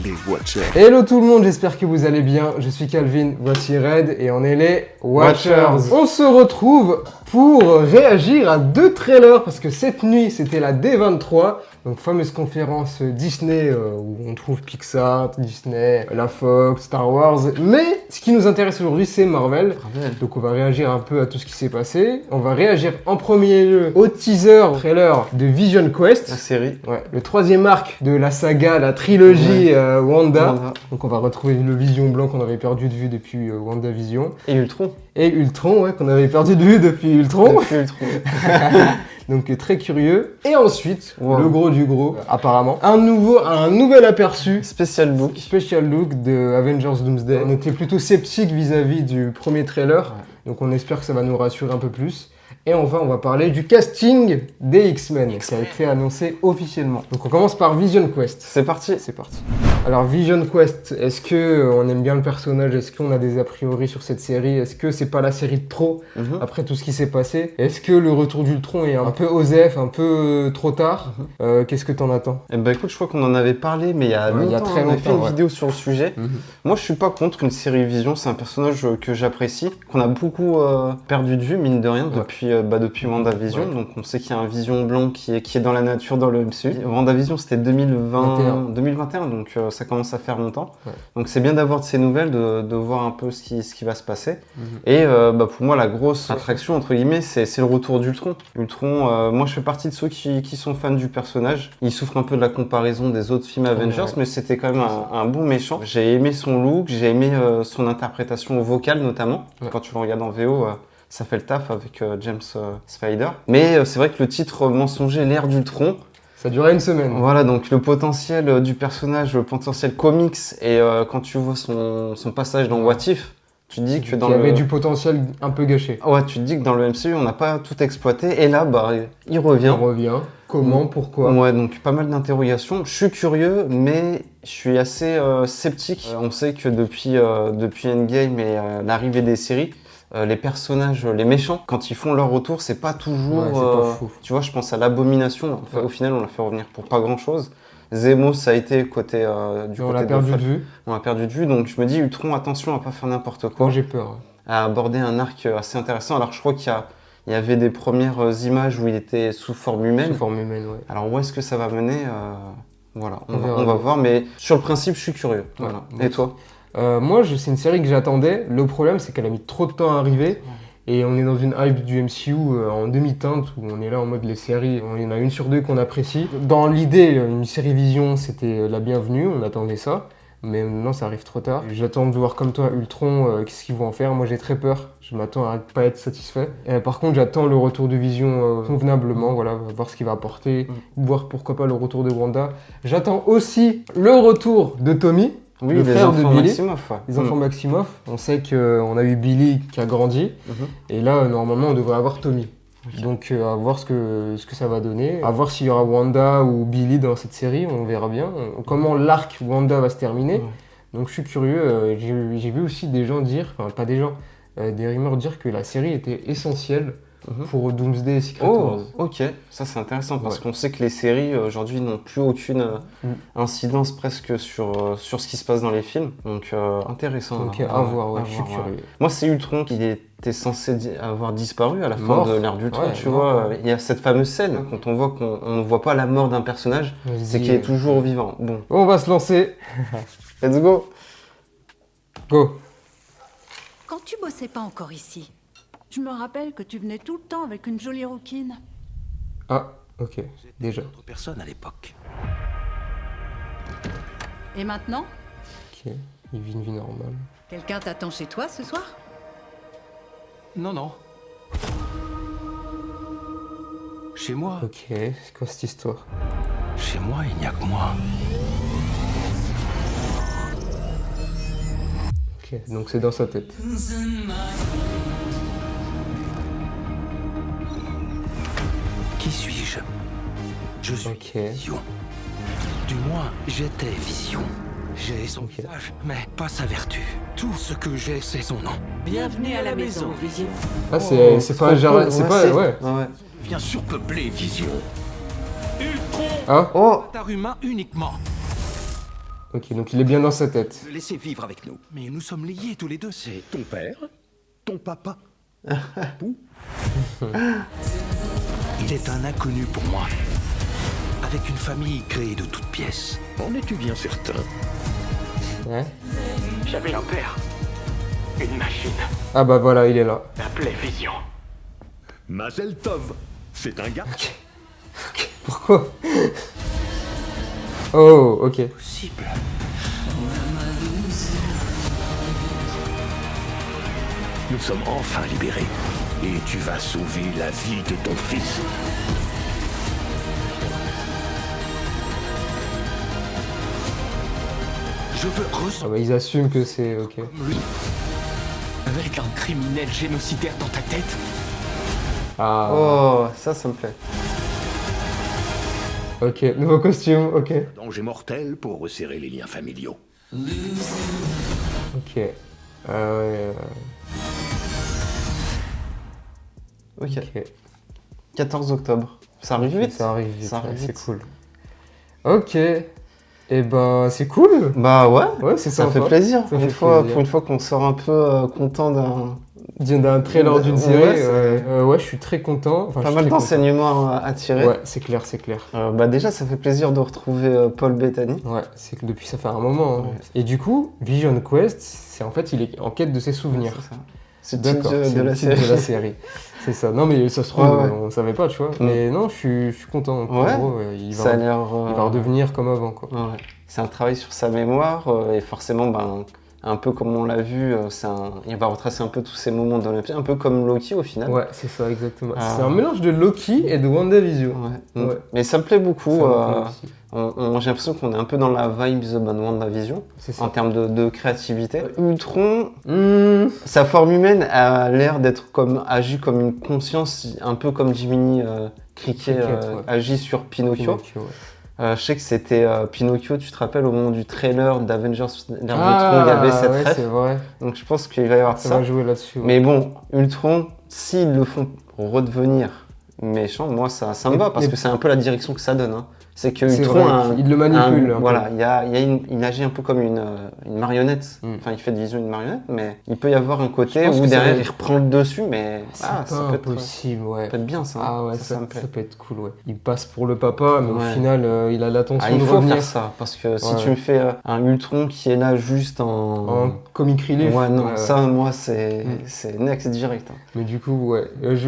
les Watchers. Hello tout le monde, j'espère que vous allez bien. Je suis Calvin, voici Red et on est les Watchers. On se retrouve pour réagir à 2 trailers parce que cette nuit c'était la D23. Donc fameuse conférence Disney où on trouve Pixar, Disney, la Fox, Star Wars. Mais ce qui nous intéresse aujourd'hui c'est Marvel. Donc on va réagir un peu à tout ce qui s'est passé. On va réagir en premier lieu au teaser trailer de Vision Quest. La série. Ouais, le 3e arc de la saga, la trilogie Wanda. Donc on va retrouver le Vision blanc qu'on avait perdu de vue depuis WandaVision. Et Ultron. Et Ultron, ouais, qu'on avait perdu de vue depuis Ultron. Depuis Ultron. Donc très curieux. Et ensuite, Wow. le gros du gros, apparemment, un nouvel aperçu. Special look. Special look de Avengers Doomsday. On était plutôt sceptique vis-à-vis du premier trailer. Donc on espère que ça va nous rassurer un peu plus. Et enfin, on va parler du casting des X-Men qui a été annoncé officiellement. Donc on commence par Vision Quest. C'est parti. C'est parti. Alors Vision Quest, est-ce que on aime bien le personnage? Est-ce qu'on a des a priori sur cette série? Est-ce que c'est pas la série de trop après tout ce qui s'est passé? Est-ce que le retour d'Ultron est un peu osef, un peu trop tard? Qu'est-ce que t'en attends? Eh ben écoute, je crois qu'on en avait parlé, mais il y a longtemps, il y a très on a fait longtemps, une vidéo sur le sujet. Moi, je suis pas contre une série Vision, c'est un personnage que j'apprécie, qu'on a beaucoup perdu de vue, mine de rien, depuis WandaVision. Donc on sait qu'il y a un Vision blanc qui est dans la nature dans le MCU. WandaVision, c'était 2021, donc ça commence à faire longtemps. Donc c'est bien d'avoir de ces nouvelles, de voir un peu ce qui va se passer. Et pour moi, la grosse attraction, entre guillemets, c'est le retour d'Ultron. Ultron, moi je fais partie de ceux qui sont fans du personnage. Il souffre un peu de la comparaison des autres films Avengers, mais c'était quand même un bon méchant. J'ai aimé son look, j'ai aimé son interprétation vocale notamment. Quand tu le regardes en VO, ça fait le taf avec James Spader. Mais c'est vrai que le titre mensonger, l'ère d'Ultron, ça durait une semaine. Voilà, donc le potentiel du personnage, le potentiel comics, et quand tu vois son passage dans What If, tu te dis que dans il y avait du potentiel un peu gâché. Ouais, tu te dis que dans le MCU, on n'a pas tout exploité, et là, il revient. Il revient. Comment? Pourquoi? Ouais, donc pas mal d'interrogations. Je suis curieux, mais je suis assez sceptique. On sait que depuis Endgame et l'arrivée des séries, les personnages, les méchants, quand ils font leur retour, c'est pas toujours... c'est pas fou. Tu vois, je pense à l'Abomination. Enfin, au final, on l'a fait revenir pour pas grand-chose. Zemo, ça a été côté on l'a perdu de vue. On l'a perdu de vue, donc je me dis, Ultron, attention à pas faire n'importe quoi. Moi, j'ai peur. À aborder un arc assez intéressant. Alors, je crois qu'il y avait des premières images où il était sous forme humaine. Sous forme humaine, ouais. Alors, où est-ce que ça va mener Voilà, on va voir, mais sur le principe, je suis curieux. Voilà. Et toi? Moi, c'est une série que j'attendais. Le problème, c'est qu'elle a mis trop de temps à arriver. Et on est dans une hype du MCU en demi-teinte où on est là en mode les séries, il y en a une sur 2 qu'on apprécie. Dans l'idée, une série Vision, c'était la bienvenue, on attendait ça. Mais maintenant, ça arrive trop tard. J'attends de voir comme toi Ultron, qu'est-ce qu'ils vont en faire. Moi, j'ai très peur. Je m'attends à pas être satisfait. Par contre, j'attends le retour de Vision convenablement. Voilà, voir ce qu'il va apporter, voir pourquoi pas le retour de Wanda. J'attends aussi le retour de Tommy. Oui, le frère de Billy, Maximoff, ouais. les enfants Maximoff. On sait qu'on a eu Billy qui a grandi. Et là, normalement, on devrait avoir Tommy. Donc, à voir ce que ça va donner. À voir s'il y aura Wanda ou Billy dans cette série. On verra bien. Comment l'arc Wanda va se terminer. Donc, je suis curieux. J'ai vu aussi des gens dire, enfin, pas des gens, des rumeurs dire que la série était essentielle pour Doomsday et Secret Wars. Ok, ça c'est intéressant parce qu'on sait que les séries aujourd'hui n'ont plus aucune incidence presque sur ce qui se passe dans les films. Donc intéressant. Donc à voir, je suis curieux. Moi c'est Ultron qui était censé avoir disparu à la fin de l'ère d'Ultron, tu vois. Il y a cette fameuse scène quand on voit qu'on ne voit pas la mort d'un personnage, c'est qu'il est toujours vivant. Bon. On va se lancer. Let's go. Go. Quand tu bossais pas encore ici, je me rappelle que tu venais tout le temps avec une jolie rouquine. Ah, ok, déjà. Autre personne à l'époque. Et maintenant? Ok, il vit une vie normale. Quelqu'un t'attend chez toi ce soir? Non, non. Chez moi, Ok, c'est quoi cette histoire? chez moi, il n'y a que moi. Ok, donc c'est dans sa tête. Qui suis-je? Je suis Ok. Vision. Du moins, j'étais Vision. J'ai son visage, mais pas sa vertu. Tout ce que j'ai, c'est son nom. Bienvenue à la maison, Vision. Ah, c'est pas un genre. C'est pas. Ouais. Viens surpeupler Vision. Ultron, Ah, avatar humain uniquement. Ok, donc il est bien dans sa tête. Le laisser vivre avec nous. Mais nous sommes liés tous les deux. C'est ton père, ton papa. Il est un inconnu pour moi. Avec une famille créée de toutes pièces. En es-tu bien certain? Ouais. J'avais un père. Une machine. Ah bah voilà, il est là. Appelée Vision. Mazel Tov. C'est un gars. Pourquoi? Oh, ok. Possible. Nous sommes enfin libérés. Et tu vas sauver la vie de ton fils. Je veux Ah ressembler bah ils assument que c'est ok. comme lui. Avec un criminel génocidaire dans ta tête. Ah. Oh, ça me plaît. Ok, nouveau costume, ok. Danger mortel pour resserrer les liens familiaux. Ok. Ouais. Ok. Ok. 14 octobre. Ça arrive vite. Ça arrive vite, Ça arrive ouais, c'est vite. cool. Ok. Et ben c'est cool. Bah ouais. Ouais, c'est Ça sympa. fait plaisir. Ça fait Pour plaisir. une fois qu'on sort un peu content d'un. D'un trailer d'une Ouais, série, c'est- ouais, je suis très content. Enfin, je Pas suis mal très d'enseignements à tirer. content. Ouais, c'est clair, c'est clair. Bah déjà, ça fait plaisir de retrouver Paul Bettany. Ouais, c'est que depuis ça fait un moment. Hein. Ouais. Et du coup, Vision Quest, c'est en fait, il est en quête de ses souvenirs. C'est ça. C'est le titre D'accord, c'est de le la titre série. de la série. C'est ça. Non, mais ça se trouve, Ouais, ouais. on savait pas, tu vois. Mais non, je suis content. En Ouais. gros, il Ça a va, l'air. il va redevenir comme avant, quoi. Ouais. C'est un travail sur sa mémoire et forcément, ben, un peu comme on l'a vu, il va retracer un peu tous ces moments dans l'Empire, un peu comme Loki au final. Ouais, c'est ça, exactement. Ah. C'est un mélange de Loki et de WandaVision. Ouais. Ouais. Mais ça me plaît beaucoup. Ça me plaît aussi. J'ai l'impression qu'on est un peu dans la vibe de WandaVision C'est ça. en termes de créativité. Ultron, Mmh. sa forme humaine a l'air d'être agi comme une conscience, un peu comme Jiminy Cricket Cricket, ouais. agit sur Pinocchio. Ouais. Je sais que c'était Pinocchio, tu te rappelles, au moment du trailer d'Avengers l'ère Ah, d'Ultron, il y avait cette ouais, ref. c'est vrai. Donc je pense qu'il va y avoir Ça ça. va jouer là-dessus. ouais. Mais bon, Ultron, s'ils le font redevenir méchant, moi ça me va parce Mais- que c'est un peu la direction que ça donne. Hein. C'est que C'est Ultron vrai, il le manipule un peu. voilà, il agit un peu comme une marionnette. Mm. Enfin, il fait de Vision une marionnette, mais il peut y avoir un côté Je pense où que ça derrière va il être- reprend le dessus, mais C'est ça pas peut être, impossible, ouais. ça peut être bien ça. Ah ouais, ça me plaît. ça peut être cool, ouais. Il passe pour le papa, mais Ouais. au final, il a l'intention Ah, il de faut revenir faire ça parce que si Ouais. tu me fais un Ultron qui est là juste en comic relief. Ouais, non, Ouais, ça, ouais. moi, c'est Mm. next direct. Hein. Mais du coup, ouais.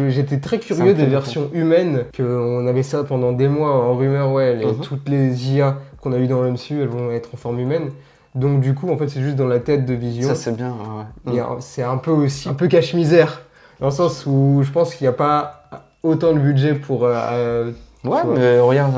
J'étais très Ça me curieux des plaît versions humaines, qu'on avait ça pendant des mois en rumeur, ouais. Mhm. Toutes les IA qu'on a eues dans le MCU, elles vont être en forme humaine. Donc du coup, en fait, c'est juste dans la tête de Vision. Ça, c'est bien. Ouais. Et c'est un peu aussi un peu cache-misère, dans le sens où je pense qu'il n'y a pas autant de budget pour... Ouais, tu vois. mais regarde,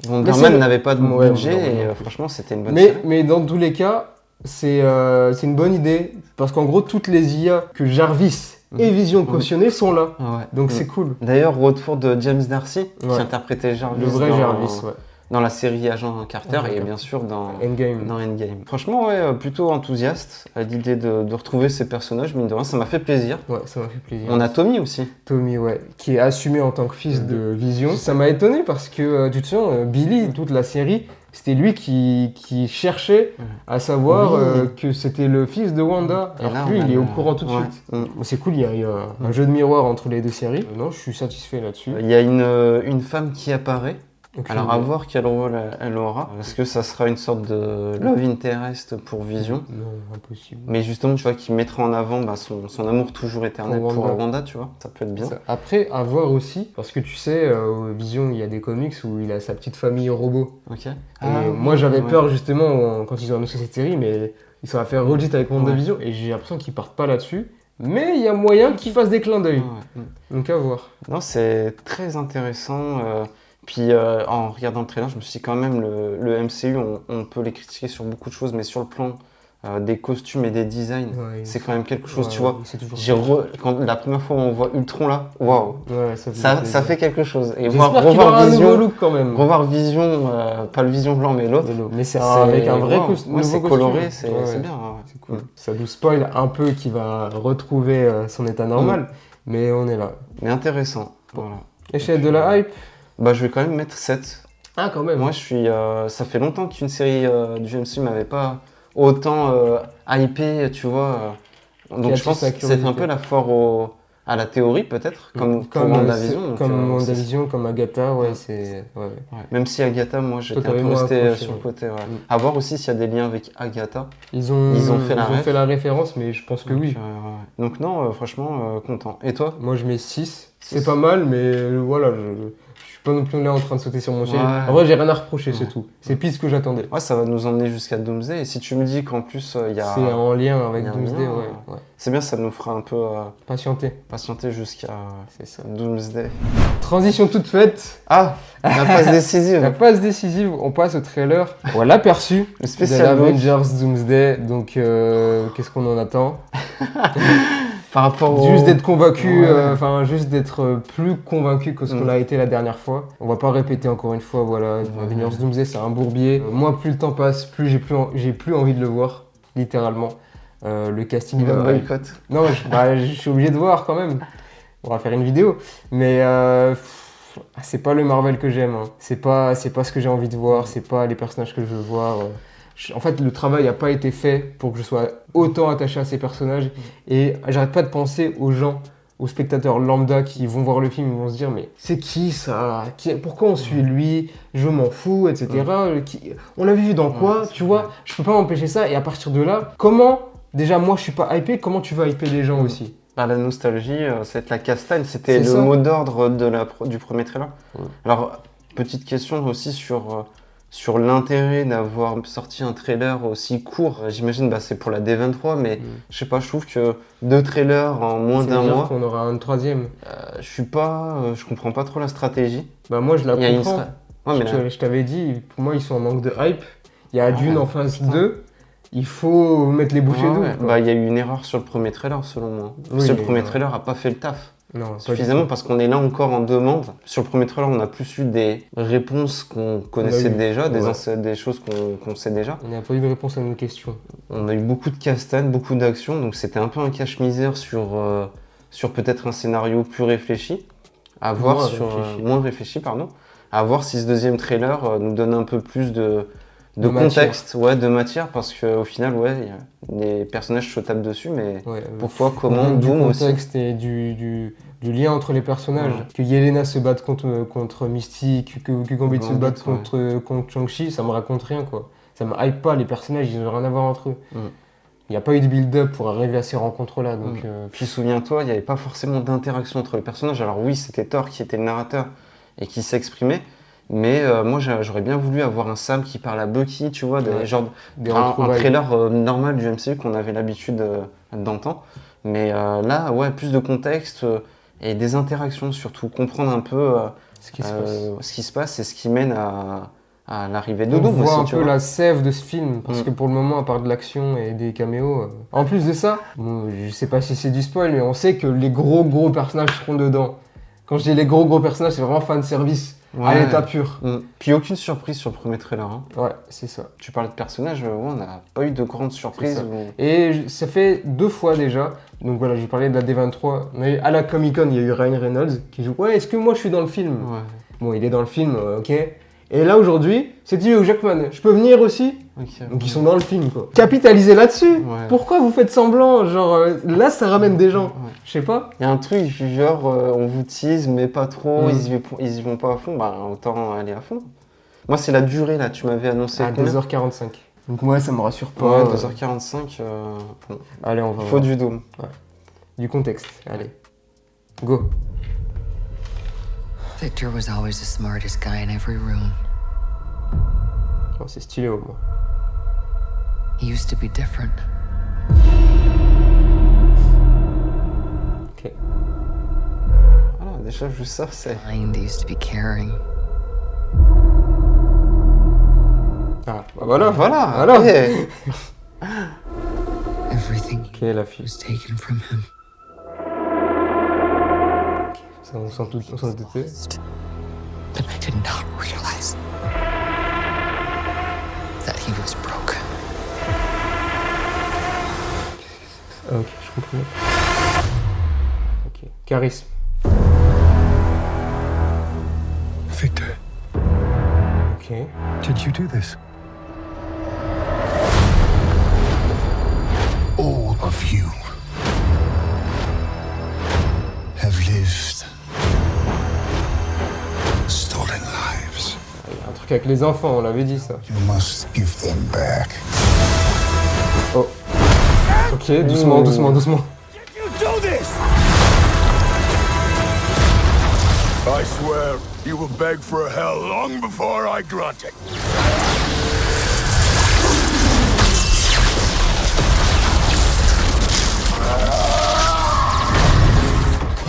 Wonder Mais c'est Man le- n'avait pas de Ouais, budget Wonder Man et non plus. franchement, c'était une bonne série. Mais dans tous les cas, c'est une bonne idée, parce qu'en gros, toutes les IA que Jarvis et Vision cautionnaient sont là. Ouais. Donc Mm. c'est cool. D'ailleurs, retour de James Darcy, qui Ouais. interprétait Jarvis, Le vrai dans, Jarvis, ouais. dans la série Agent Carter Agent et Carter. bien sûr dans Endgame. Endgame. Franchement, ouais, plutôt enthousiaste à l'idée de retrouver ces personnages, mine de rien, ça m'a fait plaisir. Ouais, ça m'a fait plaisir. On a Tommy aussi. Tommy, ouais, qui est assumé en tant que fils de Vision. Ça m'a étonné parce que, tu te souviens, Billy, toute la série, c'était lui qui cherchait à savoir Oui. que c'était le fils de Wanda. Et Alors là, que lui, on a il est au le- courant tout de Ouais. suite. Mm. Bon, c'est cool, il y a eu un jeu de miroir entre les deux séries. Non, je suis satisfait là-dessus. Il y a une femme qui apparaît. Aucune Alors à idée. voir quel rôle elle aura. Est-ce que ça sera une sorte de love interest pour Vision? Non, impossible. Mais justement, tu vois, qui mettra en avant son amour toujours éternel Pour pour Wanda. Wanda, tu vois. Ça peut être bien. Ça. Après, à voir aussi, parce que tu sais, Vision, il y a des comics où il a sa petite famille robot. Ok. Et moi, j'avais peur justement quand ils ont annoncé cette série, mais ils ont fait redit avec WandaVision, et j'ai l'impression qu'ils partent pas là-dessus. Mais il y a moyen qu'ils fassent des clins d'œil. Donc à voir. Non, c'est très intéressant. Puis en regardant le trailer, je me suis dit quand même, le MCU, on peut les critiquer sur beaucoup de choses, mais sur le plan des costumes et des designs, Ouais, c'est quand même quelque chose, ouais, tu vois. c'est toujours Quand la première fois où on voit Ultron là, waouh, Ouais, ça fait quelque chose. Et J'espère qu'il aura un nouveau look quand même. revoir Vision, pas le Vision blanc, mais l'autre. Mais c'est avec un vrai wow. costume. Ouais, c'est coloré, c'est Ouais, bien. Ouais. c'est cool. Ça nous spoil un peu qu'il va retrouver son état normal, mais on est là. Mais intéressant. Voilà. Échelle de la hype. Bah, je vais quand même mettre 7. Ah, quand même. Moi, ça fait longtemps qu'une série du MCU m'avait pas autant hypé, tu vois. Donc je pense que c'est un peu la foire à la théorie, peut-être, comme pour WandaVision. Comme WandaVision, comme Agatha, ouais, c'est... Ouais. Même si Agatha, moi, j'étais un peu resté sur le côté. Ouais. À voir aussi s'il y a des liens avec Agatha. Ils ont fait la référence, mais je pense que oui. Donc non, franchement, content. Et toi? Moi, je mets 6. C'est pas mal, mais voilà, je suis pas non plus là en train de sauter sur mon siège. Ouais. En vrai, j'ai rien à reprocher, c'est tout. C'est pile ce que j'attendais. Ouais, ça va nous emmener jusqu'à Doomsday. Et si tu me dis qu'en plus, il y a... C'est en lien avec y a un Doomsday, lien, ouais. C'est bien, ça nous fera un peu Patienter. jusqu'à C'est ça. Doomsday. Transition toute faite. Ah, la phase décisive. La phase décisive, on passe au trailer. On l'a perçu. Le spécial de l'Avengers Doomsday. Donc, qu'est-ce qu'on en attend? Par rapport au... Juste d'être convaincu, juste d'être plus convaincu que ce qu'on a été la dernière fois. On va pas répéter encore une fois, voilà. Avengers Doomsday, c'est un bourbier. Moi, plus le temps passe, plus j'ai plus envie de le voir, littéralement. Le casting... Il va boycott. Non, je suis obligé de voir quand même. On va faire une vidéo. Mais c'est pas le Marvel que j'aime. Hein. C'est pas ce que j'ai envie de voir. C'est pas les personnages que je veux voir. En fait, le travail n'a pas été fait pour que je sois autant attaché à ces personnages. Et j'arrête pas de penser aux gens, aux spectateurs lambda qui vont voir le film, ils vont se dire mais c'est qui ça? Pourquoi on suit lui? Je m'en fous, etc. On l'avait vu dans quoi? Tu vois, je peux pas m'empêcher ça. Et à partir de là, déjà moi je suis pas hypé, comment tu vas hyper les gens aussi? La nostalgie, c'est la castagne. C'était le mot d'ordre du premier trailer. Alors, petite question aussi sur l'intérêt d'avoir sorti un trailer aussi court. J'imagine c'est pour la D23, mais je sais pas, je trouve que 2 trailers en moins d'un mois... qu'on aura un 3e. Je comprends pas trop la stratégie. Bah moi je la comprends. Je t'avais dit, pour moi ils sont en manque de hype. Il y a Dune en phase 2. Il faut mettre les bouchées doubles. Il y a eu une erreur sur le premier trailer selon moi. Le premier trailer a pas fait le taf. Non, suffisamment parce qu'on est là encore en demande. Sur le premier trailer, on a plus eu des réponses qu'on connaissait déjà, des choses qu'on sait déjà. On n'a pas eu de réponse à nos questions. On a eu beaucoup de castagne, beaucoup d'actions, donc c'était un peu un cache-misère sur peut-être un scénario plus réfléchi. Moins réfléchi, pardon. À voir si ce deuxième trailer nous donne un peu plus de contexte, de matière, parce qu'au final, les personnages se tapent dessus, mais pourquoi, comment, du aussi. contexte et du lien entre les personnages. Que Yelena se batte contre Mystique, que Gambit se batte contre Shang-Chi, ça me raconte rien, quoi. Ça me hype pas, les personnages, ils ont rien à voir entre eux. Il n'y a pas eu de build-up pour arriver à ces rencontres-là. Donc, Puis souviens-toi, il n'y avait pas forcément d'interaction entre les personnages. Alors oui, c'était Thor qui était le narrateur et qui s'exprimait. Mais moi, j'aurais bien voulu avoir un Sam qui parle à Bucky, tu vois, un trailer normal du MCU qu'on avait l'habitude d'entendre. Mais là, plus de contexte et des interactions surtout. Comprendre un peu ce qui se passe et ce qui mène à l'arrivée de Doom aussi. On voit un peu la sève de ce film, parce que pour le moment, à part de l'action et des caméos... En plus de ça, je sais pas si c'est du spoil, mais on sait que les gros personnages seront dedans. Quand je dis les gros personnages, c'est vraiment fan service. À l'état pur. Puis aucune surprise sur le premier trailer. Hein. Ouais, c'est ça. Tu parlais de personnages, on n'a pas eu de grandes surprises. Et ça fait 2 fois déjà. Donc voilà, j'ai parlé de la D23. À la Comic Con, il y a eu Ryan Reynolds qui joue. Ouais, est-ce que moi je suis dans le film? Bon, il est dans le film, ok. Et là aujourd'hui, c'est Hugh Jackman. Je peux venir aussi? Donc ils sont dans le film, quoi. Capitalisez là-dessus. Pourquoi vous faites semblant? Genre là, ça ramène des gens. Je sais pas. Il y a un truc genre on vous tease mais pas trop, ils y vont pas à fond, autant aller à fond. Moi c'est la durée là, tu m'avais annoncé à 2h45. Donc moi ça me rassure pas. 2h45. Bon. Allez, on va. Il faut du Doom. Du contexte. Allez. Go. Victor was always the smartest guy in every room. Oh, c'est stylé au moins. He used to be different. Ok. Voilà, déjà juste ça, c'est... Mind used to be caring. Ah, bah voilà. Okay. Everything la fille. was taken from him. Ça, on s'en doutait. But I did not realize that he was broken. Ok, je comprends. Ok, charisme. Victor. Ok. Did you do this? All of you have lived stolen lives. Il y a un truc avec les enfants, on l'avait dit ça. You must give them back. Oh. Ok, doucement, doucement, doucement. You do this! I swear you will beg for a hell long before I grant it.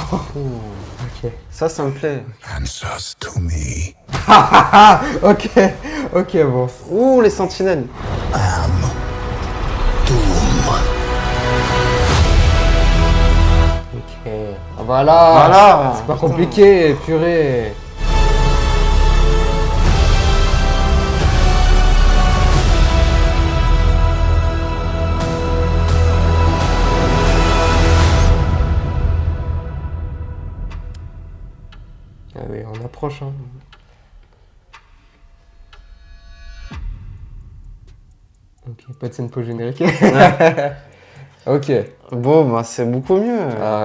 Ok. Ça me plaît. Answers to me. Ok, ok, bon. Ouh, les sentinelles. Ok. Ah, voilà. Voilà. C'est pas compliqué, purée. Ah oui, on approche, hein. Ok, pas de scène post-générique. Ok. Bon, bah c'est beaucoup mieux.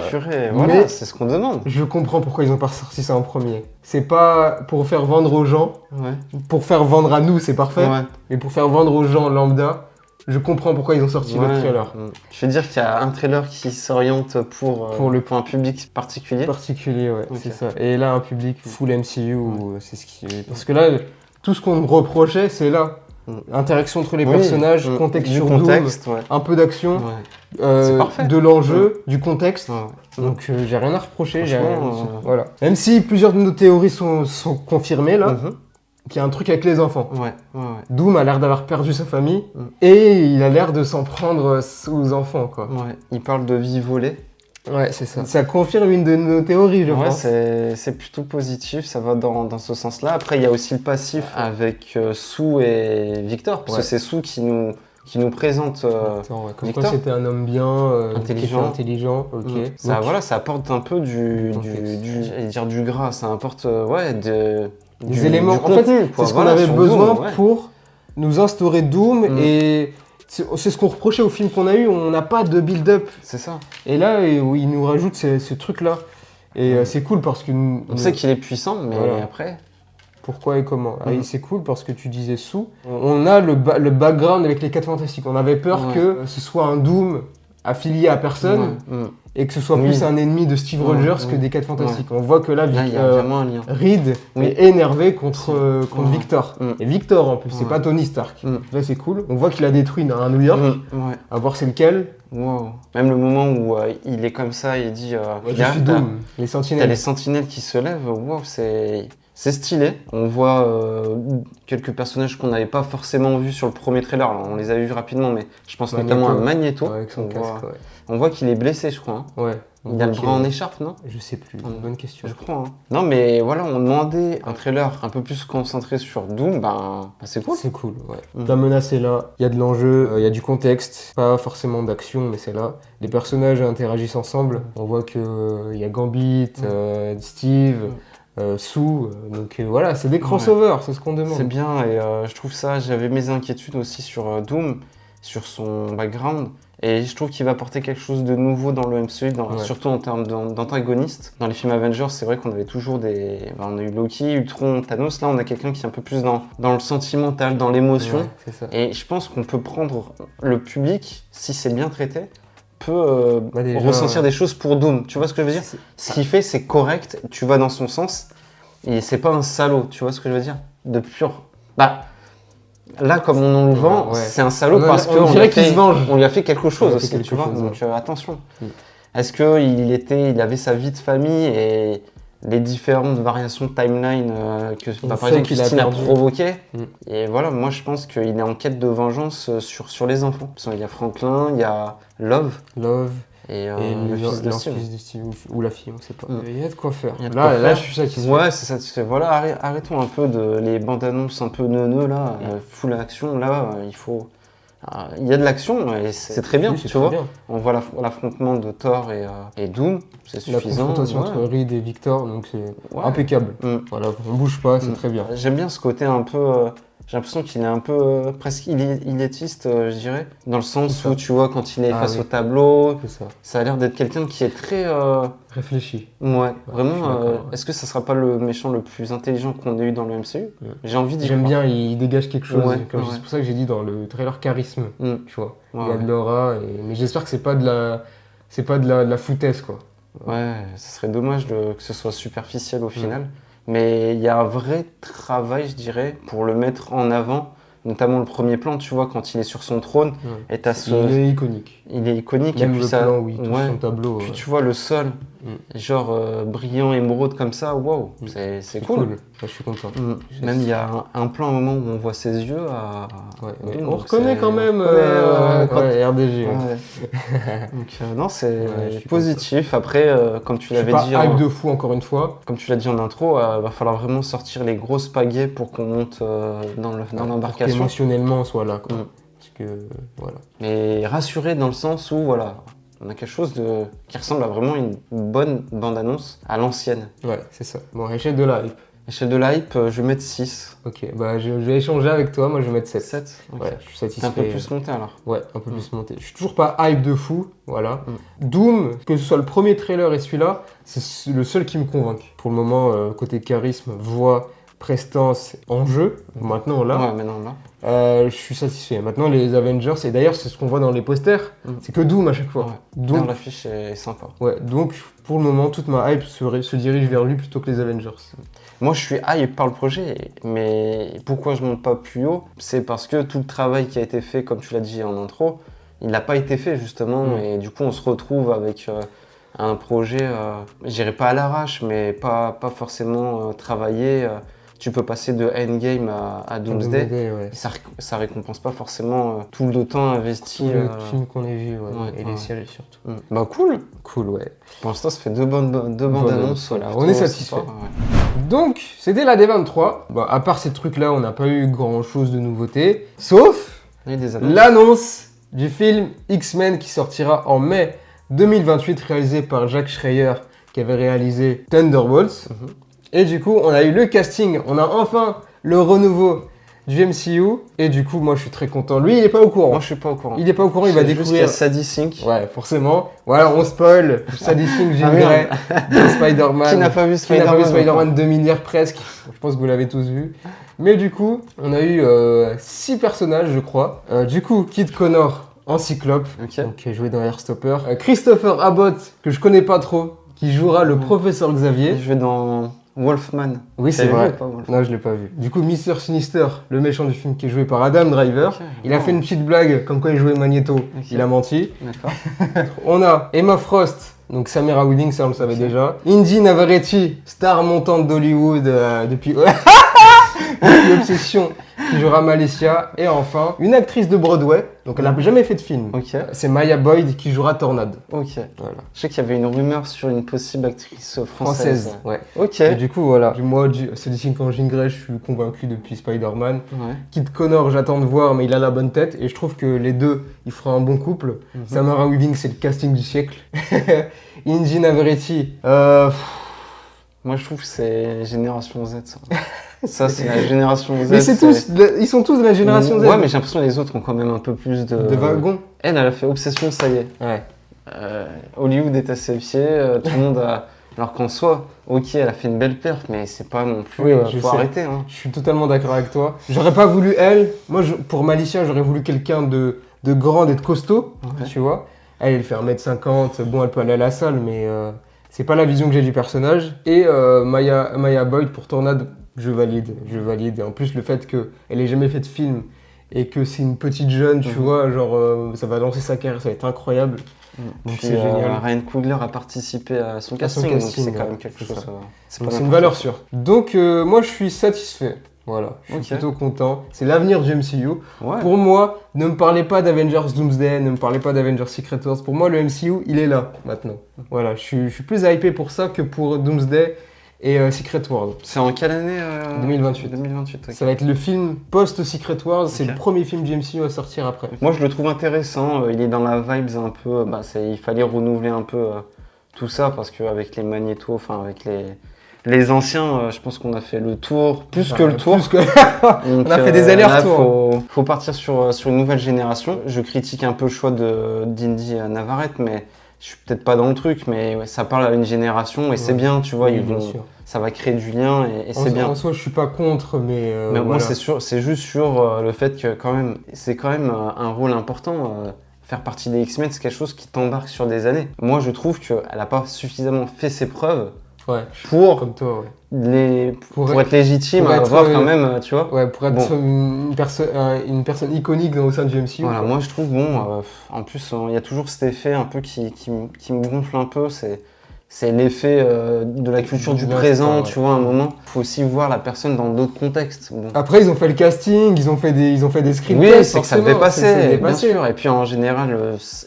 Purée, voilà, mais- c'est ce qu'on demande. Je comprends pourquoi ils ont pas sorti ça en premier. C'est pas pour faire vendre aux gens, Ouais. pour faire vendre à nous, c'est parfait. Ouais. Mais pour faire vendre aux gens lambda, je comprends pourquoi ils ont sorti le Ouais. trailer. Je veux dire qu'il y a un trailer qui s'oriente pour un public particulier. Particulier, ouais, Ok. c'est ça. Et là, un public full MCU, c'est ce qui est. Parce que là, tout ce qu'on me reprochait, c'est là. Interaction entre les Oui, personnages, contexte du sur Doom, contexte, ouais. un peu d'action, Ouais. C'est parfait. de l'enjeu, du contexte. Ouais. Donc j'ai rien à reprocher. Franchement, Voilà. Même si plusieurs de nos théories sont confirmées là, Mhm. qu'il y a un truc avec les enfants. Ouais, ouais, ouais. Doom a l'air d'avoir perdu sa famille Mm. et il a l'air de s'en prendre aux enfants, quoi. Ouais. Il parle de vie volée. Ouais, c'est ça. Ça confirme une de nos théories, je Ouais, pense. c'est plutôt positif, ça va dans ce sens-là. Après, il y a aussi le passif avec Sue et Victor, parce Ouais. que c'est Sue qui nous présente Attends, ouais, comme Victor. quoi c'était un homme bien, Intelligent. intelligent, ok. Ça, Donc, voilà, ça apporte un peu j'allais dire du gras, ça apporte des éléments. du En fait, contenu, quoi. c'est ce qu'on Voilà, avait sur besoin Doom, ouais. pour nous instaurer Doom Mm. et c'est ce qu'on reprochait au film qu'on a eu. On n'a pas de build-up. C'est ça. Et là, il nous rajoute ce truc-là. Et c'est cool parce que On sait qu'il est puissant, mais Voilà. après... pourquoi et comment. Ah, Mm. et c'est cool parce que tu disais sous. On a le background avec les 4 Fantastiques. On avait peur Ouais. que ce soit un Doom affilié à personne Ouais. et que ce soit Oui. plus un ennemi de Steve Rogers Ouais. que des 4 Fantastiques. On voit que là, Là, il y a vraiment un lien. Reed Oui. est énervé contre Ouais. Victor. Mm. Et Victor en plus, c'est Ouais. pas Tony Stark. Mm. Là, c'est cool. On voit qu'il a détruit un New York. Ouais. À voir c'est lequel. Wow. Même le moment où il est comme ça, il dit Je Regarde, suis Doom. Les t'as sentinelles. les sentinelles qui se lèvent, wow, c'est stylé. On voit quelques personnages qu'on n'avait pas forcément vus sur le premier trailer. Alors, on les a vus rapidement, mais je pense Magneto. notamment à Magneto. Ouais, avec son casque, ouais. On voit qu'il est blessé, je crois. Hein. Ouais. On Il a voit le qu'il bras en est- écharpe, non? Je sais plus. Bonne question. Je crois. Hein. Non, mais voilà, on demandait un trailer un peu plus concentré sur Doom. C'est cool. C'est cool, ouais. Mm. La menace est là, il y a de l'enjeu, il y a du contexte, pas forcément d'action, mais c'est là. Les personnages interagissent ensemble. On voit que il y a Gambit, Steve, Sue, donc voilà, c'est des crossovers, c'est ce qu'on demande. C'est bien, et je trouve ça, j'avais mes inquiétudes aussi sur Doom, sur son background, et je trouve qu'il va apporter quelque chose de nouveau dans le MCU, Ouais. surtout en termes d'antagonistes. Dans les films Avengers, c'est vrai qu'on avait toujours on a eu Loki, Ultron, Thanos, là on a quelqu'un qui est un peu plus dans le sentimental, dans l'émotion, Ouais, c'est ça. et je pense qu'on peut prendre le public, si c'est bien traité, peut Bah, déjà, ressentir des choses pour Doom, tu vois ce que je veux dire? C'est- Ce qu'il fait, c'est correct, tu vas dans son sens, et c'est pas un salaud, tu vois ce que je veux dire? De pur. Bah, là, comme on nous le vend, Ouais. c'est un salaud On parce dirait qu'on lui a qu'il se venge. on lui a fait quelque chose On lui a aussi, fait quelque tu vois? chose, Donc attention. Mm. Est-ce qu'il avait sa vie de famille et les différentes variations de timeline que On par sait exemple qu'il a Christine a perdu. provoqué? Mm. Et voilà, moi je pense qu'il est en quête de vengeance sur les enfants. Parce qu'il y a Franklin, il y a Love Love et, et le fils de leur Steve. fils de Steve ou la fille, on sait pas. Mm. Il y a de quoi faire. Il y a de Là, quoi là, faire. je suis satisfait. Ouais, c'est satisfait. Voilà, arrêtons un peu de les bandes annonces un peu neuneux là, full action là, il faut Il y a de l'action et c'est très bien, Oui, c'est tu très vois. bien. On voit l'affrontement de Thor et Doom, c'est La suffisant. confrontation ouais. entre Reed et Victor, donc c'est Ouais. impeccable. Mm. Voilà, on bouge pas, c'est Mm. très bien. J'aime bien ce côté un peu. J'ai l'impression qu'il est un peu presque illétiste, je dirais, dans le sens C'est ça. où tu vois quand il est Ah face oui. au tableau, C'est ça. ça a l'air d'être quelqu'un qui est très. Réfléchis. Ouais, je suis vraiment. d'accord, ouais. Est-ce que ça sera pas le méchant le plus intelligent qu'on ait eu dans le MCU? J'ai envie d'y J'aime croire. bien, il dégage quelque chose. Ouais, Comme ouais. C'est pour ça que j'ai dit dans le trailer charisme, Mm. tu vois. Ouais, Il y a ouais. de l'aura, mais j'espère que c'est pas de la foutaise, quoi. Ouais, ce serait dommage que ce soit superficiel au final. Mais il y a un vrai travail, je dirais, pour le mettre en avant. Notamment le premier plan, tu vois, quand il est sur son trône. Ouais. Et t'as ce... Il est iconique. Il est iconique. Même et puis le ça... plan où il touche ouais. son tableau. Puis tu vois le sol, genre brillant émeraude comme ça, waouh, c'est cool. Ouais, je suis content. Même il y a un plan à un moment où on voit ses yeux à... Ouais, Donc, on reconnaît quand même on reconnaît, quand- ouais, RDG. Ouais. Ouais. Donc non, c'est Ouais, je suis positif. Après, comme tu Je suis l'avais pas dit, hype de fou encore une fois. comme tu l'as dit en intro, va falloir vraiment sortir les grosses pagaies pour qu'on monte dans l'embarcation. Émotionnellement, on soit là, quoi. Mm. Parce que, voilà. Mais rassuré dans le sens où, voilà, on a quelque chose qui ressemble à vraiment une bonne bande-annonce à l'ancienne. Ouais, c'est ça. Bon, échelle de la hype. Échelle de la hype, je vais mettre 6. Ok, bah je vais échanger avec toi, moi je vais mettre 7. 7. Ouais, je suis T'es satisfait. un peu plus monté alors. Ouais, un peu plus monté. Je suis toujours pas hype de fou, voilà. Doom, que ce soit le premier trailer et celui-là, c'est le seul qui me convainc. Pour le moment, côté charisme, voix, prestance, enjeu, maintenant là, Ouais, mais non, là. je suis satisfait. Maintenant, les Avengers, et d'ailleurs, c'est ce qu'on voit dans les posters, c'est que Doom à chaque fois. Ouais. Donc, D'ailleurs, l'affiche est sympa. ouais, donc, pour le moment, toute ma hype se dirige vers lui plutôt que les Avengers. Moi, je suis hype par le projet, mais pourquoi je monte pas plus haut? C'est parce que tout le travail qui a été fait, comme tu l'as dit en intro, il n'a pas été fait justement, et du coup, on se retrouve avec un projet, je dirais pas à l'arrache, mais pas forcément travaillé. Tu peux passer de Endgame à Doomsday, Ouais. et ça récompense pas forcément tout le temps investi. Tous les films qu'on a vus, ouais, ouais, et ouais. les séries surtout. Bah cool. Cool, ouais. Pour l'instant, ça fait deux bandes annonces. Voilà, plutôt on est satisfait. sympa, ouais. Donc, c'était la D23. Bon, à part ces trucs-là, on n'a pas eu grand-chose de nouveauté. Sauf Il y a des annonces. l'annonce du film X-Men qui sortira en mai 2028, réalisé par Jack Schreier, qui avait réalisé Thunderbolts. Et du coup, on a eu le casting. On a enfin le renouveau du MCU. Et du coup, moi, je suis très content. Lui, il est pas au courant. Moi, je suis pas au courant. Il est pas au courant, il va Juste qu'il y découvrir... a Sadie Sink. Ouais, forcément. Voilà, on spoil. Sadie Sink, Jean Grey, dans Spider-Man. Qui n'a pas vu Qui n'a pas vu Spider-Man Spider-Man 2 milliards presque. Je pense que vous l'avez tous vu. Mais du coup, on a eu 6 personnages, je crois. Du coup, Kid Connor en Cyclope, Ok. donc qui est joué dans Airstopper. Christopher Abbott, que je connais pas trop, qui jouera le professeur Xavier. Je vais dans Wolfman. Oui, c'est T'avais vrai. vu ou pas, Wolfman? Non, je l'ai pas vu. Du coup, Mr. Sinister, le méchant du film qui est joué par Adam Driver. Ok. Il a fait une petite blague comme quoi il jouait Magneto. Il a menti. D'accord. On a Emma Frost, donc Samira Weaving, ça on le savait déjà. Indy Navarrete, star montante d'Hollywood depuis... depuis Obsession, qui jouera Malicia. Et enfin, une actrice de Broadway, donc elle n'a jamais fait de film. Ok. C'est Maya Boyd qui jouera Tornade. Ok. Voilà. Je sais qu'il y avait une rumeur sur une possible actrice française. ouais. Ok. Et du coup, voilà. Moi, Sadie en Jean Grey, je suis convaincu depuis Spider-Man. Ouais. Kid Connor, j'attends de voir, mais il a la bonne tête. Et je trouve que les deux, ils feront un bon couple. Samara Weaving, c'est le casting du siècle. Indy Navarrete, Moi, je trouve que c'est Génération Z, ça. Ça, c'est la Génération Z. mais ils sont tous de la génération Z. Ouais, mais j'ai l'impression que les autres ont quand même un peu plus de... De wagons. Elle a fait Obsession, ça y est. Ouais. Hollywood est à ses pieds, tout le monde a... Alors qu'en soi, ok, elle a fait une belle perf, mais c'est pas non plus... Oui, je faut sais. arrêter, hein. Je suis totalement d'accord avec toi. J'aurais pas voulu elle. Moi, pour Malicia, j'aurais voulu quelqu'un de grand, d'être costaud, Ouais. tu vois. Elle fait 1m50. Bon, elle peut aller à la salle, mais c'est pas la vision que j'ai du personnage. Et Maya Boyd pour Tornade, je valide. Et en plus, le fait qu'elle ait jamais fait de film et que c'est une petite jeune, tu vois, genre, ça va lancer sa carrière, ça va être incroyable. Donc Puis, c'est génial. Ryan Coogler a participé à son À son casting, casting, donc c'est quand ouais, même quelque c'est chose... ça. c'est Donc pas c'est une n'importe valeur quoi. sûre. Donc moi je suis satisfait. Voilà, je suis Ok. plutôt content. C'est l'avenir du MCU. Ouais. Pour moi, ne me parlez pas d'Avengers Doomsday, ne me parlez pas d'Avengers Secret Wars. Pour moi, le MCU, il est là maintenant. Voilà, je suis plus hypé pour ça que pour Doomsday et Secret Wars. C'est en quelle année 2028. 2028, ok. Ça va être le film post-Secret Wars, c'est Ok. le premier film du MCU à sortir après. Moi, je le trouve intéressant. Il est dans la vibes un peu. Il fallait renouveler un peu tout ça parce qu'avec les magnétos, enfin avec les anciens, je pense qu'on a fait le tour, plus que le tour. Plus que- Donc, On a fait des là, allers-retours. faut partir sur une nouvelle génération. Je critique un peu le choix d'Indy Navarrete, mais je suis peut-être pas dans le truc, mais ouais, ça parle à une génération et c'est Ouais. bien, tu vois. Oui, Ils bien vont, sûr. ça va créer du lien et c'est bien. En soi, je suis pas contre, mais. Mais moi, voilà. c'est juste sur le fait que quand même, c'est quand même un rôle important. Faire partie des X-Men, c'est quelque chose qui t'embarque sur des années. Moi, je trouve qu'elle n'a pas suffisamment fait ses preuves Ouais, pour, comme toi, ouais. pour être légitime pour à être, avoir quand même, tu vois. Ouais, pour être Bon. une personne iconique au sein du MCU. Voilà, quoi. moi je trouve, en plus, il y a toujours cet effet un peu qui me gonfle un peu, c'est l'effet de la culture du Ouais, présent, c'est ça, tu vois, à un moment. Il faut aussi voir la personne dans d'autres contextes. Bon. Après, ils ont fait le casting, ils ont fait des script Oui, tests, c'est que ça forcément, devait c'est passer, bien dépassé. sûr. Et puis en général,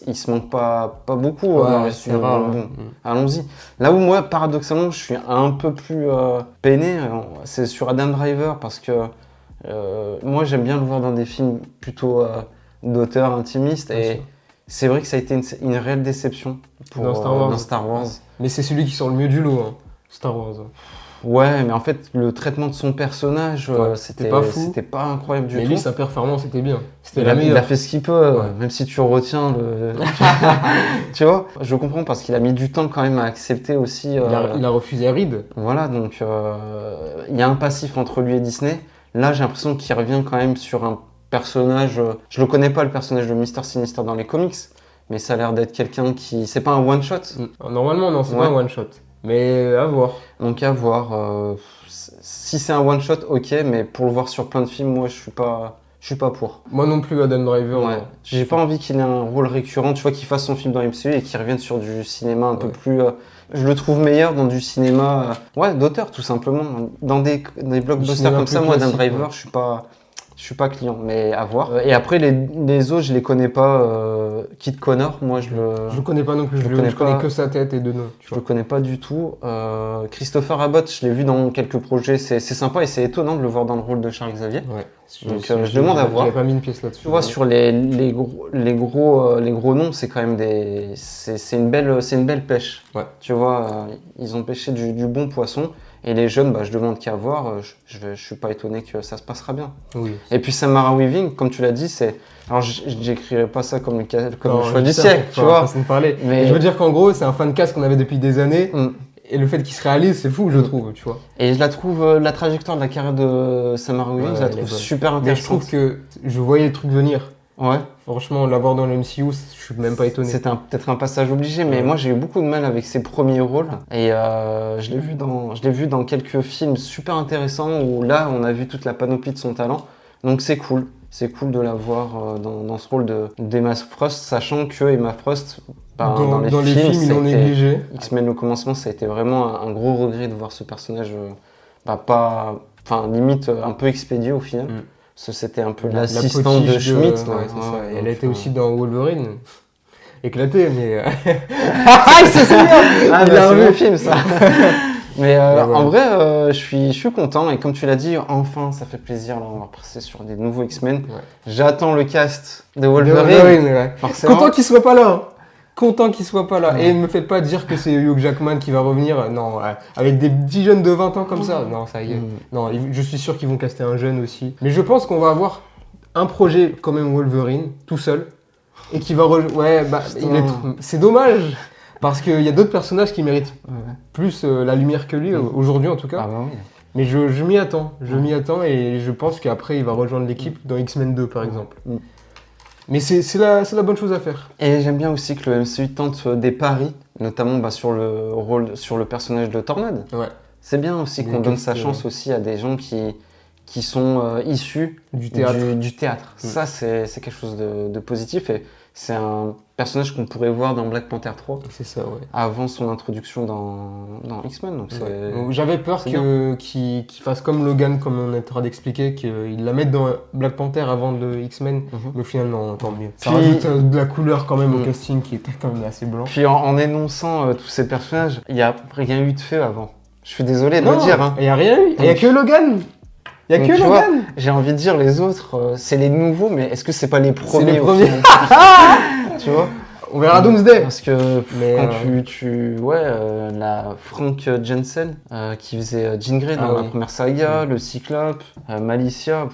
il se manque pas beaucoup. Ouais, dans les c'est studios. rare. Bon, Ouais. allons-y. Là où moi, paradoxalement, je suis un peu plus peiné, c'est sur Adam Driver parce que moi, j'aime bien le voir dans des films plutôt d'auteurs intimistes. Bien Et sûr. c'est vrai que ça a été une réelle déception pour, Dans Star Wars. Mais c'est celui qui sort le mieux du lot, hein, Star Wars. Ouais, mais en fait, le traitement de son personnage, Ouais, c'était pas fou. c'était pas incroyable du Mais tout. lui, sa performance était bien. C'était Il la a meilleure. fait ce qu'il peut, Ouais. même si tu retiens le. Tu vois, je comprends parce qu'il a mis du temps quand même à accepter aussi. Il a refusé Reed. Voilà, donc il y a un passif entre lui et Disney. Là, j'ai l'impression qu'il revient quand même sur un personnage. Je le connais pas, le personnage de Mister Sinister dans les comics, mais ça a l'air d'être quelqu'un qui. C'est pas un one shot. Normalement, non, c'est Ouais. pas un one shot. Mais à voir. Donc à voir. Si c'est un one shot, ok, mais pour le voir sur plein de films, moi, je suis pas pour. Moi non plus, Adam Driver. Ouais. non. J'ai pas envie qu'il ait un rôle récurrent, tu vois, qu'il fasse son film dans MCU et qu'il revienne sur du cinéma un peu Ouais. plus. Je le trouve meilleur dans du cinéma, ouais, d'auteur tout simplement. Dans des blockbusters cinéma comme plus ça, moi, Adam classique, Driver, ouais. je suis pas client, mais à voir. Et après, les autres, je les connais pas. Kid Connor, moi, je Je le connais pas non plus, Je je le connais connais pas. que sa tête et deux noms. Tu le vois. connais pas du tout. Christopher Abbott, je l'ai vu dans quelques projets, c'est sympa et c'est étonnant de le voir dans le rôle de Charles Xavier. Ouais. Donc, je demande à voir. J'avais pas mis une pièce là-dessus. Tu vois, sur les gros noms, c'est quand même c'est une belle pêche. Ouais. Tu vois, ils ont pêché du bon poisson. Et les jeunes, je demande qu'à voir. Je suis pas étonné que ça se passera bien. Oui. Et puis Samara Weaving, comme tu l'as dit, c'est. Alors, j'écrirais pas ça comme le Non, choix je du sais, siècle, tu enfin, vois. façon de parler. Mais- Je veux dire qu'en gros, c'est un fan cast qu'on avait depuis des années. Mm. Et le fait qu'il se réalise, c'est fou, je trouve, tu vois. Et je la trouve, la trajectoire de la carrière de Samara Weaving, Ouais, je la elle est trouve bonne. super Mais je intéressante. trouve que je voyais le truc venir. Ouais. Franchement, l'avoir dans le MCU, je suis même pas étonné. C'est peut-être un passage obligé, mais Ouais. moi j'ai eu beaucoup de mal avec ses premiers rôles. Et je l'ai vu dans quelques films super intéressants où là on a vu toute la panoplie de son talent. Donc c'est cool. C'est cool de la voir dans ce rôle d'Emma Frost, sachant que Emma Frost, dans les films, ils l'ont négligé. X-Men au commencement, ça a été vraiment un gros regret de voir ce personnage limite un peu expédié au final. Mm. Parce que c'était un peu La l'assistant de potiche Schmidt. ouais, c'est ça. Et elle donc, était aussi dans Wolverine. Éclaté, mais. Ah, il s'est souvenu. Ah, Il a c'est revu. mon film ça. Mais voilà. en vrai, je suis content et comme tu l'as dit, enfin ça fait plaisir. Là, on va passer sur des nouveaux X-Men. Ouais. J'attends le cast de De Wolverine. Wolverine, ouais. Forcément. Content qu'il soit pas là. Hein. Content qu'il soit pas là. Ouais. Et ne me faites pas dire que c'est Hugh Jackman qui va revenir. Non, ouais. Avec des petits jeunes de 20 ans comme ça. Non, ça y est. Mm. Non, je suis sûr qu'ils vont caster un jeune aussi. Mais je pense qu'on va avoir un projet quand même Wolverine, tout seul. Et qui va ouais, c'est dommage. Parce qu'il y a d'autres personnages qui méritent Ouais. plus la lumière que lui, aujourd'hui en tout cas. Ah bah oui. Mais je m'y attends. Je m'y attends et je pense qu'après il va rejoindre l'équipe dans X-Men 2 par exemple. Mm. Mais c'est la bonne chose à faire. Et j'aime bien aussi que le MCU tente des paris, notamment sur le personnage de Tornade. Ouais. C'est bien aussi qu'on Donc, donne sa chance aussi à des gens qui sont issus Du théâtre. du théâtre. Mm. Ça, c'est quelque chose de positif et c'est un personnage qu'on pourrait voir dans Black Panther 3 C'est ça, ouais. avant son introduction dans X-Men. Donc c'est... Donc, j'avais peur c'est qu'il fasse comme Logan, comme on est en train d'expliquer, qu'il la mette dans Black Panther avant de X-Men. Mhm. Mais au final, non, tant mieux. Ça Puis- rajoute de la couleur quand même au Mm. casting qui était quand même assez blanc. Puis en énonçant tous ces personnages, il n'y a rien eu de fait avant. Je suis désolé de le dire. Hein. Il n'y a rien eu. Il n'y a que Logan. Il n'y a Donc, que tu vois, Logan. j'ai envie de dire les autres, c'est les nouveaux, mais est-ce que c'est pas les premiers C'est les au premiers. final Tu vois? On verra Doomsday. Parce que Mais, quand la Frank Jensen qui faisait Jean Grey dans la oui. première saga, le Cyclope, Malicia,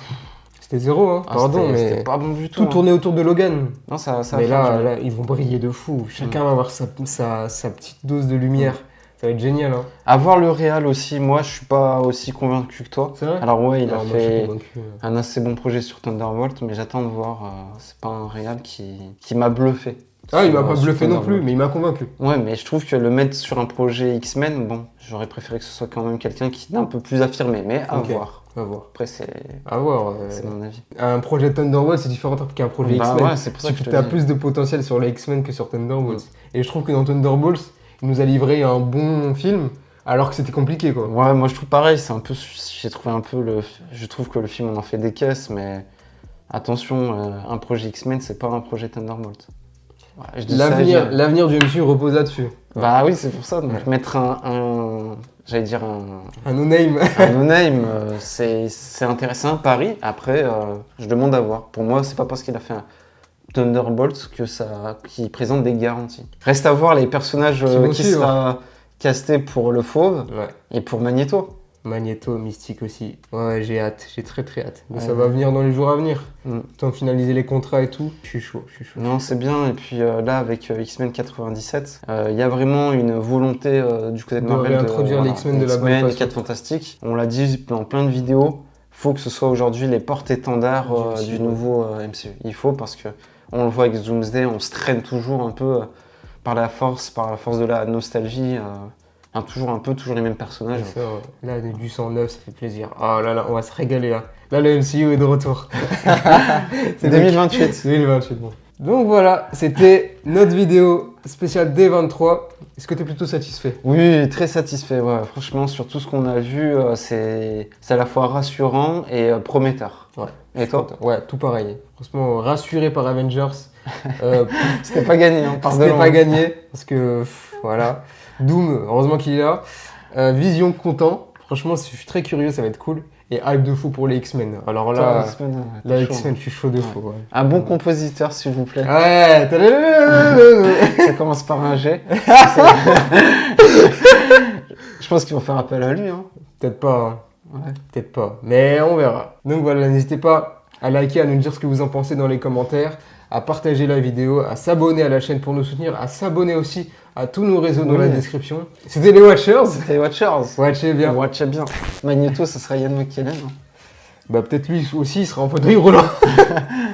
C'était zéro, hein. Pardon, c'était mais pas bon du tout. tout hein. tournait autour de Logan. Non, ça Mais a changé. là, ils vont briller de fou. Chacun va avoir sa petite dose de lumière. Ça va être génial, hein. À voir le réal aussi, moi je suis pas aussi convaincu que toi. C'est vrai? Alors ouais, il a Alors, moi, je suis fait convaincu. un assez bon projet sur Thunderbolt, mais j'attends de voir. C'est pas un réal qui m'a bluffé. Ah, il m'a Sur- pas sur bluffé non Thunderbolt. plus, mais il m'a convaincu. Ouais, mais je trouve que le mettre sur un projet X-Men, bon, j'aurais préféré que ce soit quand même quelqu'un qui est un peu plus affirmé, mais à Ok. voir. On va voir. Après, c'est À voir. mon avis. Un projet Thunderbolt, c'est différent qu'un projet Bah X-Men. ouais, c'est pour ça que je te T'as dis. plus de potentiel sur les X-Men que sur Thunderbolts. Et je trouve que dans Thunderbolts, il nous a livré un bon film, alors que c'était compliqué, quoi. Ouais, moi je trouve pareil, c'est un peu. J'ai trouvé un peu le. Je trouve que le film on en fait des caisses, mais attention, un projet X-Men, c'est pas un projet Thunderbolt. Ouais, je dis ça, L'avenir du MCU repose là-dessus. Bah oui, c'est pour ça. Donc Ouais. mettre j'allais dire Un no-name. un no-name, c'est intéressant, un pari. Après, je demande à voir. Pour moi, c'est pas parce qu'il a fait un Thunderbolt qui présente des garanties. Reste à voir les personnages Qui vont qui suivre. sera casté pour le Fauve Ouais. et pour Magneto. Magneto, Mystique aussi. Ouais, j'ai hâte, j'ai très très hâte. Mais Ouais. ça va venir dans les jours à venir. Mm. Tant de finaliser les contrats et tout. Je suis chaud. Non, c'est bien. Et puis là, avec X-Men 97, il y a vraiment une volonté du côté de De Marvel réintroduire les X-Men de la bonne façon. 4 Fantastiques. On l'a dit dans plein de vidéos, faut que ce soit aujourd'hui les porte-étendards Du du MCU. nouveau MCU. Il faut parce que on le voit avec Doomsday, on se traîne toujours un peu par la force de la nostalgie. Toujours les mêmes personnages. Ça, là, du 109, ça fait plaisir. Oh là là, on va se régaler là. Là, le MCU est de retour. C'est 2028. 2028, bon. Donc voilà, c'était notre vidéo spéciale D23. Est-ce que tu es plutôt satisfait? Oui, très satisfait. Ouais. Franchement, sur tout ce qu'on a vu, c'est à la fois rassurant et prometteur. Ouais. Et toi? Ouais, tout pareil. Franchement, rassuré par Avengers. C'était pas gagné, hein, par de C'était loin. pas gagné, parce que voilà. Doom, heureusement qu'il est là. Vision content. Franchement, je suis très curieux, ça va être cool. Et hype de fou pour les X-Men. Alors là, Là, X-Men, je suis chaud de fou. Ouais. Un bon compositeur, s'il vous plaît. Ouais, Ça commence par un G. Je pense qu'ils vont faire appel à lui. Hein. peut-être pas, hein. Ouais. Peut-être pas. Mais on verra. Donc voilà, n'hésitez pas à liker, à nous dire ce que vous en pensez dans les commentaires, à partager la vidéo, à s'abonner à la chaîne pour nous soutenir, à s'abonner aussi à tous nos réseaux dans Oui. la description. C'était les Watchers. Les Watchers. Watchez bien. Watchez bien. Magneto, ça sera Ian McKellen. Hein. Bah peut-être lui aussi, il sera en fauteuil roulant.